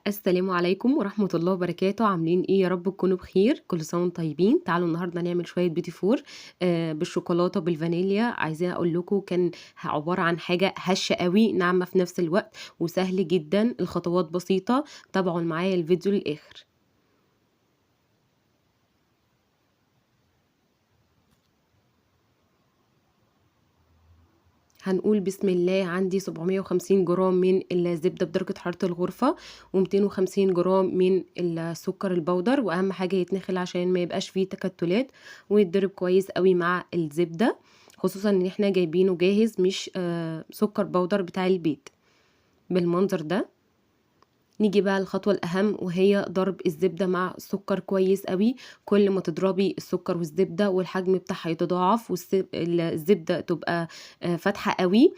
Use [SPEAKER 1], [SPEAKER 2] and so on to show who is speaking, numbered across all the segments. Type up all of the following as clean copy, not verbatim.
[SPEAKER 1] السلام عليكم ورحمة الله وبركاته، عاملين إيه؟ يا رب تكونوا بخير، كل سنة وأنتم طيبين. تعالوا النهارده نعمل شوية بيتي فور بالشوكولاتة بالفانيليا. عايزة أقول لكم كان عبارة عن حاجة هشة أوي، ناعمة في نفس الوقت وسهل جدًا، الخطوات بسيطة. تابعوا معايا الفيديو للآخر. هنقول بسم الله. عندي 750 جرام من الزبدة بدرجة حرارة الغرفة، و250 جرام من السكر البودر، وأهم حاجة يتنخل عشان ما يبقاش فيه تكتلات، ويتضرب كويس قوي مع الزبدة، خصوصا ان احنا جايبينه جاهز مش سكر بودر بتاع البيت بالمنظر ده. نيجي بقى الخطوة الأهم، وهي ضرب الزبدة مع السكر كويس قوي. كل ما تضربي السكر والزبدة والحجم بتاعها يتضاعف والزبدة تبقى فاتحة قوي،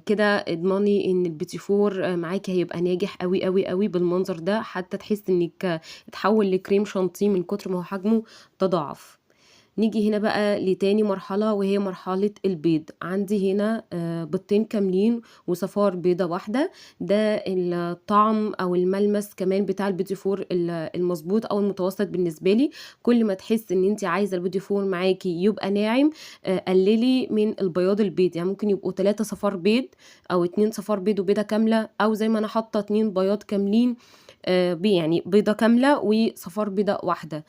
[SPEAKER 1] كده اضمني ان البيتي فور معاكي هيبقى ناجح قوي قوي قوي بالمنظر ده، حتى تحس انك اتحول لكريم شانتيه من كتر ما هو حجمه تضاعف. نيجي هنا بقى لتاني مرحلة، وهي مرحلة البيض. عندي هنا بيضتين كاملين وصفار بيضة واحدة. ده الطعم او الملمس كمان بتاع البيتي فور المظبوط او المتوسط بالنسبة لي. كل ما تحس ان انت عايزة البيتي فور معاكي يبقى ناعم، قللي من البياض البيض، يعني ممكن يبقوا 3 صفار بيض او 2 صفار بيض وبيضة كاملة، او زي ما انا حاطة 2 بياض كاملين، يعني بيضة كاملة وصفار بيضة واحدة.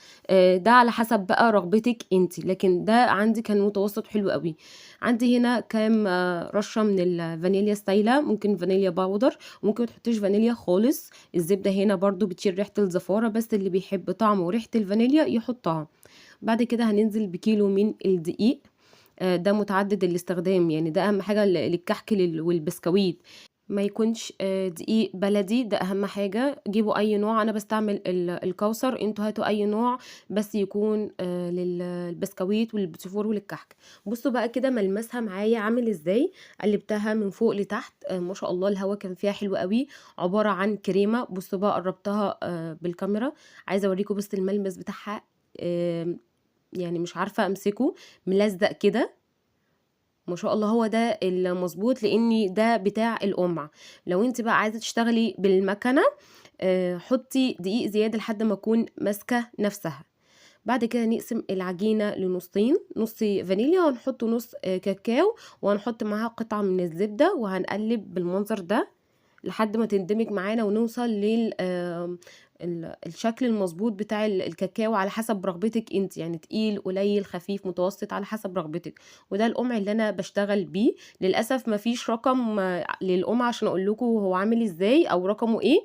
[SPEAKER 1] ده على حسب بقى رغبتك انت، لكن ده عندي كان متوسط حلو قوي. عندي هنا كام رشة من الفانيليا السايلة، ممكن فانيليا باودر، وممكن متحطيش فانيليا خالص. الزبدة هنا برضو بتشيل ريحة الزفارة، بس اللي بيحب طعم وريحة الفانيليا يحطها. بعد كده هننزل بكيلو من الدقيق، ده متعدد الاستخدام، يعني ده اهم حاجة للكحك والبسكويت. ما يكونش دقيق بلدي، ده اهم حاجة. جيبوا اي نوع، انا بستعمل الكوثر، انتوا هاتوا اي نوع بس يكون للبسكويت والبتيفور وللكحك. بصوا بقى كده ملمسها معايا عامل ازاي. قلبتها من فوق لتحت، ما شاء الله الهوا كان فيها حلو قوي، عبارة عن كريمة. بصوا بقى قربتها بالكاميرا، عايزة اوريكم بس الملمس بتاعها. آه، يعني مش عارفة امسكه، ملزق كده. ما شاء الله هو ده المظبوط، لاني ده بتاع القمع. لو انت بقى عايزه تشتغلي بالمكنه، حطي دقيق زياده لحد ما اكون ماسكه نفسها. بعد كده نقسم العجينه لنصين، نص فانيليا وهنحط نص كاكاو، وهنحط معاها قطعه من الزبده، وهنقلب بالمنظر ده لحد ما تندمج معانا، ونوصل لل الشكل المظبوط بتاع الكاكاو على حسب رغبتك انت، يعني تقيل قليل خفيف متوسط على حسب رغبتك. وده القمع اللي انا بشتغل بيه. للاسف مفيش رقم للقمع عشان اقول لكم هو عامل ازاي او رقمه ايه،